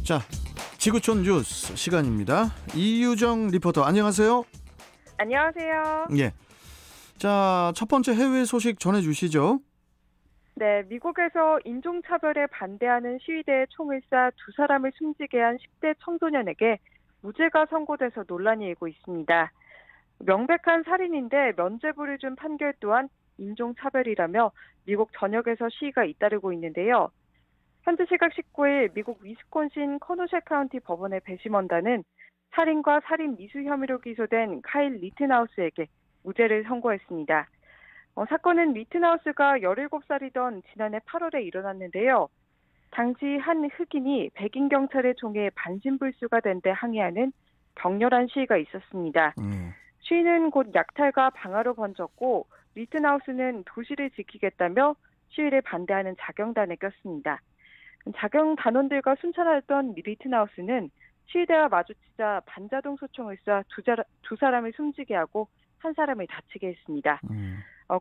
자, 지구촌 뉴스 시간입니다. 이유정 리포터, 안녕하세요. 안녕하세요. 예. 자, 첫 번째 해외 소식 전해주시죠. 네, 미국에서 인종차별에 반대하는 시위대에 총을 쏴 두 사람을 숨지게 한 10대 청소년에게 무죄가 선고돼서 논란이 일고 있습니다. 명백한 살인인데 면죄부를 준 판결 또한 인종차별이라며 미국 전역에서 시위가 잇따르고 있는데요. 현지 시각 19일 미국 위스콘신 커누셜 카운티 법원의 배심원단은 살인과 살인 미수 혐의로 기소된 카일 리트나우스에게 무죄를 선고했습니다. 사건은 리트나우스가 17살이던 지난해 8월에 일어났는데요. 당시 한 흑인이 백인 경찰의 총에 반신불수가 된 데 항의하는 격렬한 시위가 있었습니다. 시위는 곧 약탈과 방화로 번졌고 리트나우스는 도시를 지키겠다며 시위를 반대하는 자경단에 꼈습니다. 자경 단원들과 순찰하던 리트나우스는 시위대와 마주치자 반자동 소총을 쏴 두 사람을 숨지게 하고 한 사람을 다치게 했습니다.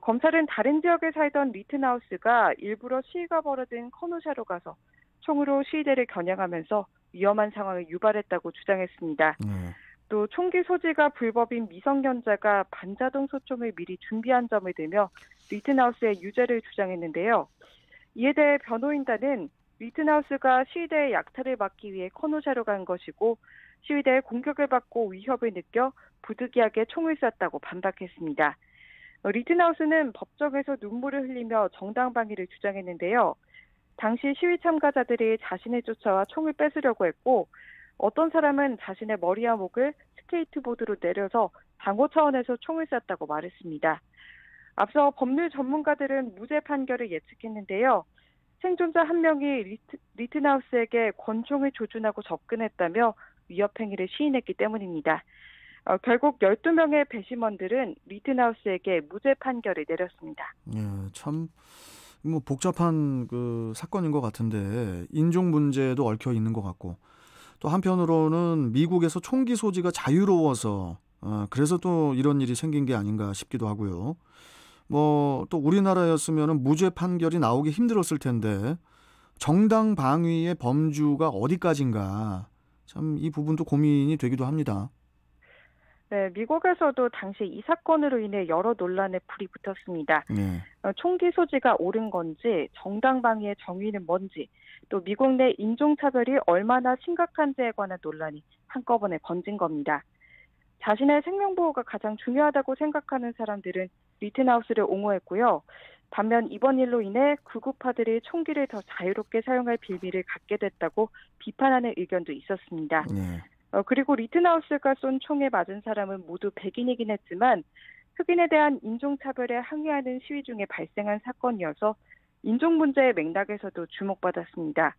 검찰은 다른 지역에 살던 리트나우스가 일부러 시위가 벌어진 커누샤로 가서 총으로 시위대를 겨냥하면서 위험한 상황을 유발했다고 주장했습니다. 또 총기 소지가 불법인 미성년자가 반자동 소총을 미리 준비한 점을 들며 리트나우스의 유죄를 주장했는데요. 이에 대해 변호인단은 리트나우스가 시위대의 약탈을 막기 위해 커누샤로 간 것이고 시위대의 공격을 받고 위협을 느껴 부득이하게 총을 쐈다고 반박했습니다. 리트나우스는 법정에서 눈물을 흘리며 정당방위를 주장했는데요. 당시 시위 참가자들이 자신을 쫓아와 총을 뺏으려고 했고 어떤 사람은 자신의 머리와 목을 스케이트보드로 내려서 방호 차원에서 총을 쐈다고 말했습니다. 앞서 법률 전문가들은 무죄 판결을 예측했는데요. 생존자 한 명이 리트나우스에게 권총을 조준하고 접근했다며 위협행위를 시인했기 때문입니다. 결국 12명의 배심원들은 리트나우스에게 무죄 판결을 내렸습니다. 예, 참 복잡한 그 사건인 것 같은데 인종 문제도 얽혀 있는 것 같고 또 한편으로는 미국에서 총기 소지가 자유로워서 그래서 또 이런 일이 생긴 게 아닌가 싶기도 하고요. 또 우리나라였으면 무죄 판결이 나오기 힘들었을 텐데 정당 방위의 범주가 어디까지인가 참 이 부분도 고민이 되기도 합니다. 네, 미국에서도 당시 이 사건으로 인해 여러 논란에 불이 붙었습니다. 총기 소지가 옳은 건지, 정당 방위의 정의는 뭔지, 또 미국 내 인종차별이 얼마나 심각한지에 관한 논란이 한꺼번에 번진 겁니다. 자신의 생명보호가 가장 중요하다고 생각하는 사람들은 리트나우스를 옹호했고요. 반면 이번 일로 인해 극우파들이 총기를 더 자유롭게 사용할 빌미를 갖게 됐다고 비판하는 의견도 있었습니다. 그리고 리트나우스가 쏜 총에 맞은 사람은 모두 백인이긴 했지만 흑인에 대한 인종차별에 항의하는 시위 중에 발생한 사건이어서 인종 문제의 맥락에서도 주목받았습니다.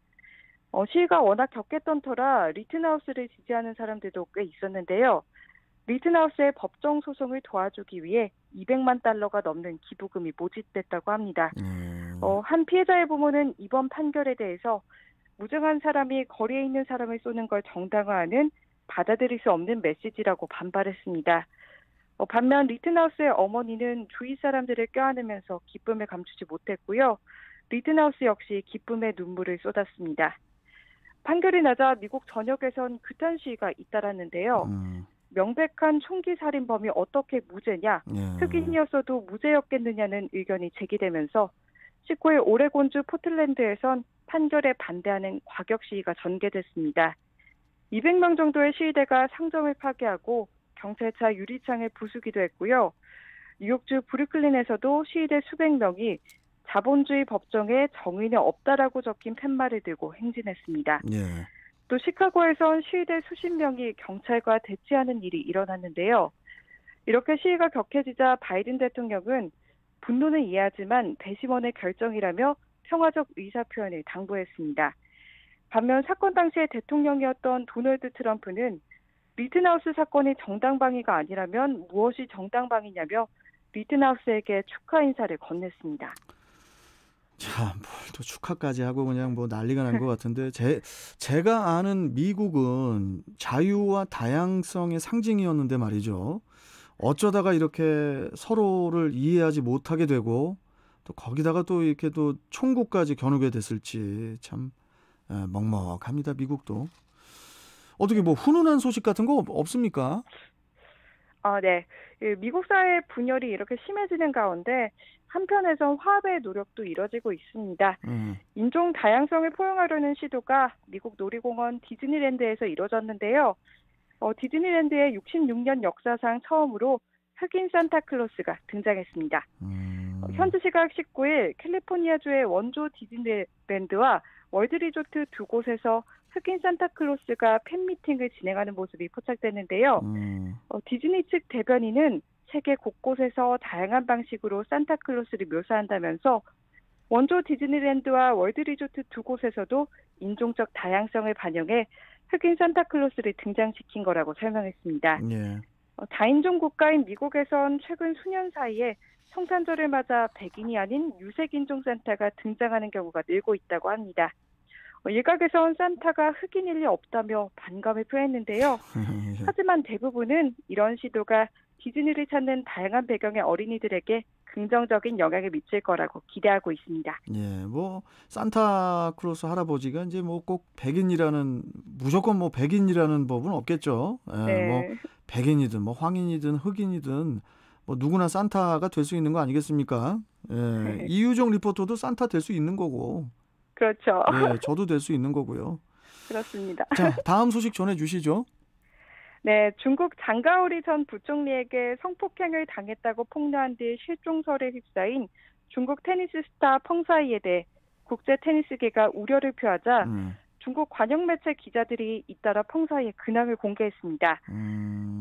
시위가 워낙 격했던 터라 리트나우스를 지지하는 사람들도 꽤 있었는데요. 리트나우스의 법정 소송을 도와주기 위해 200만 달러가 넘는 기부금이 모집됐다고 합니다. 한 피해자의 부모는 이번 판결에 대해서 무증한 사람이 거리에 있는 사람을 쏘는 걸 정당화하는 받아들일 수 없는 메시지라고 반발했습니다. 반면 리트나우스의 어머니는 주위 사람들을 껴안으면서 기쁨을 감추지 못했고요. 리트나우스 역시 기쁨의 눈물을 쏟았습니다. 판결이 나자 미국 전역에선 규탄 시위가 잇따랐는데요. 명백한 총기 살인범이 어떻게 무죄냐, 흑인이었어도 무죄였겠느냐는 의견이 제기되면서 19일 오레곤주 포틀랜드에선 판결에 반대하는 과격 시위가 전개됐습니다. 200명 정도의 시위대가 상점을 파괴하고 경찰차 유리창을 부수기도 했고요. 뉴욕주 브루클린에서도 시위대 수백 명이 자본주의 법정에 정의는 없다라고 적힌 팻말을 들고 행진했습니다. 또 시카고에선 시위대 수십 명이 경찰과 대치하는 일이 일어났는데요. 이렇게 시위가 격해지자 바이든 대통령은 분노는 이해하지만 배심원의 결정이라며 평화적 의사표현을 당부했습니다. 반면 사건 당시에 대통령이었던 도널드 트럼프는 리트나우스 사건이 정당방위가 아니라면 무엇이 정당방위냐며 리트나우스에게 축하 인사를 건넸습니다. 참, 뭘 또 축하까지 하고 그냥 난리가 난 것 같은데 제가 아는 미국은 자유와 다양성의 상징이었는데 말이죠. 어쩌다가 이렇게 서로를 이해하지 못하게 되고 또 거기다가 또 이렇게 또 총구까지 겨누게 됐을지 참 먹먹합니다. 미국도. 어떻게 뭐 훈훈한 소식 같은 거 없습니까? 네. 미국 사회 분열이 이렇게 심해지는 가운데 한편에선 화합의 노력도 이뤄지고 있습니다. 인종 다양성을 포용하려는 시도가 미국 놀이공원 디즈니랜드에서 이뤄졌는데요. 디즈니랜드의 66년 역사상 처음으로 흑인 산타클로스가 등장했습니다. 현지 시각 19일 캘리포니아주의 원조 디즈니랜드와 월드리조트 두 곳에서 흑인 산타클로스가 팬미팅을 진행하는 모습이 포착됐는데요. 디즈니 측 대변인은 세계 곳곳에서 다양한 방식으로 산타클로스를 묘사한다면서 원조 디즈니랜드와 월드리조트 두 곳에서도 인종적 다양성을 반영해 흑인 산타클로스를 등장시킨 거라고 설명했습니다. 예. 다인종 국가인 미국에선 최근 수년 사이에 성탄절을 맞아 백인이 아닌 유색인종 산타가 등장하는 경우가 늘고 있다고 합니다. 일각에선 산타가 흑인일 리 없다며 반감을 표했는데요. 하지만 대부분은 이런 시도가 디즈니를 찾는 다양한 배경의 어린이들에게 긍정적인 영향을 미칠 거라고 기대하고 있습니다. 예, 뭐 산타클로스 할아버지가 이제 뭐 꼭 무조건 뭐 백인이라는 법은 없겠죠. 예, 네. 뭐 백인이든 뭐 황인이든 흑인이든 뭐 누구나 산타가 될 수 있는 거 아니겠습니까? 예, 네. 이유정 리포터도 산타 될 수 있는 거고. 그렇죠. 예, 저도 될 수 있는 거고요. 그렇습니다. 자, 다음 소식 전해주시죠. 네, 중국 장가오리 전 부총리에게 성폭행을 당했다고 폭로한 뒤 실종설에 휩싸인 중국 테니스 스타 펑사이에 대해 국제 테니스계가 우려를 표하자 중국 관영 매체 기자들이 잇따라 펑사이의 근황을 공개했습니다.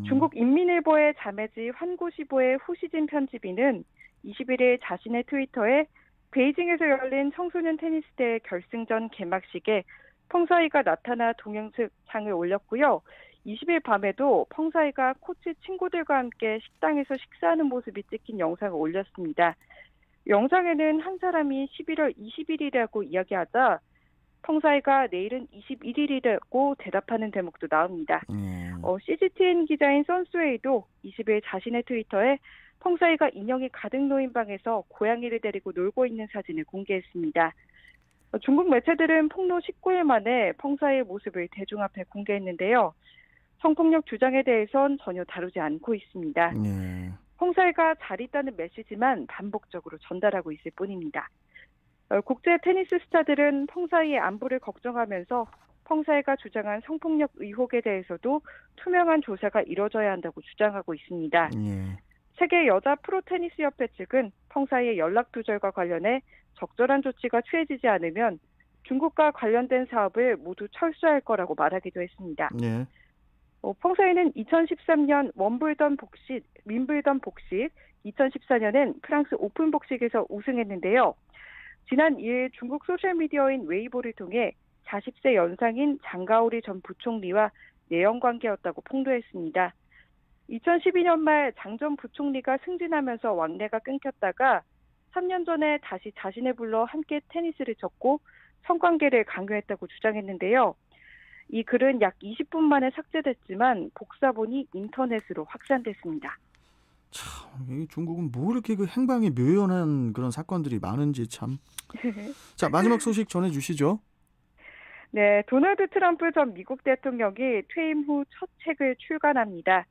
중국 인민일보의 자매지 환구시보의 후시진 편집인은 21일 자신의 트위터에 베이징에서 열린 청소년 테니스 대회 결승전 개막식에 펑사이가 나타나 동영상을 올렸고요. 20일 밤에도 펑사이가 코치 친구들과 함께 식당에서 식사하는 모습이 찍힌 영상을 올렸습니다. 영상에는 한 사람이 11월 20일이라고 이야기하자 펑사이가 내일은 21일이라고 대답하는 대목도 나옵니다. CGTN 기자인 선스웨이도 20일 자신의 트위터에 펑사이가 인형이 가득 놓인 방에서 고양이를 데리고 놀고 있는 사진을 공개했습니다. 중국 매체들은 폭로 19일 만에 펑사이의 모습을 대중 앞에 공개했는데요. 성폭력 주장에 대해선 전혀 다루지 않고 있습니다. 펑사이가 잘 있다는 메시지만 반복적으로 전달하고 있을 뿐입니다. 국제 테니스 스타들은 펑사이의 안부를 걱정하면서 펑사이가 주장한 성폭력 의혹에 대해서도 투명한 조사가 이뤄져야 한다고 주장하고 있습니다. 세계 여자 프로테니스협회 측은 펑사이의 연락 두절과 관련해 적절한 조치가 취해지지 않으면 중국과 관련된 사업을 모두 철수할 거라고 말하기도 했습니다. 펑사이는 2013년 윈블던 복식, 2014년엔 프랑스 오픈 복식에서 우승했는데요. 지난 2일 중국 소셜미디어인 웨이보를 통해 40세 연상인 장가오리 전 부총리와 내연관계였다고 폭로했습니다. 2012년 말 장 전 부총리가 승진하면서 왕래가 끊겼다가 3년 전에 다시 자신을 불러 함께 테니스를 쳤고 성관계를 강요했다고 주장했는데요. 이 글은 약 20분 만에 삭제됐지만 복사본이 인터넷으로 확산됐습니다. 참, 중국은 뭐 이렇게 그 행방이 묘연한 그런 사건들이 많은지 참. 자, 마지막 소식 전해주시죠. 네, 도널드 트럼프 전 미국 대통령이 퇴임 후 첫 책을 출간합니다.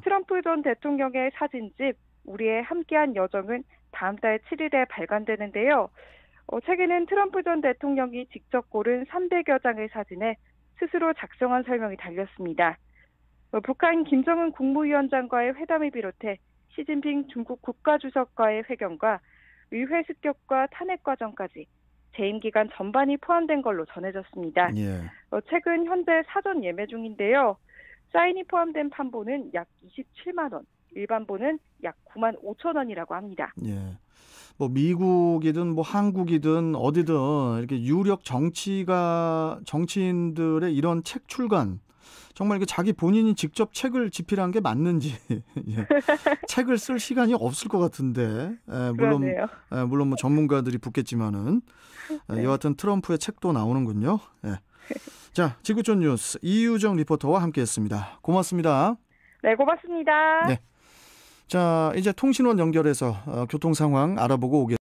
트럼프 전 대통령의 사진집 우리의 함께한 여정은 다음 달 7일에 발간되는데요. 책에는 트럼프 전 대통령이 직접 고른 300여 장의 사진에 스스로 작성한 설명이 달렸습니다. 북한 김정은 국무위원장과의 회담을 비롯해 시진핑 중국 국가주석과의 회견과 의회 습격과 탄핵 과정까지 재임 기간 전반이 포함된 걸로 전해졌습니다. 책은 현재 사전 예매 중인데요. 사인이 포함된 판본은 약 27만 원, 일반본은 약 9만 5천 원이라고 합니다. 뭐 미국이든 뭐 한국이든 어디든 이렇게 유력 정치인들의 이런 책 출간 정말 자기 본인이 직접 책을 집필한 게 맞는지 책을 쓸 시간이 없을 것 같은데 물론 뭐 전문가들이 붙겠지만은 여하튼 트럼프의 책도 나오는군요. 자, 지구촌 뉴스 이유정 리포터와 함께했습니다. 고맙습니다. 네, 고맙습니다. 네. 자, 이제 통신원 연결해서 교통 상황 알아보고 오겠습니다.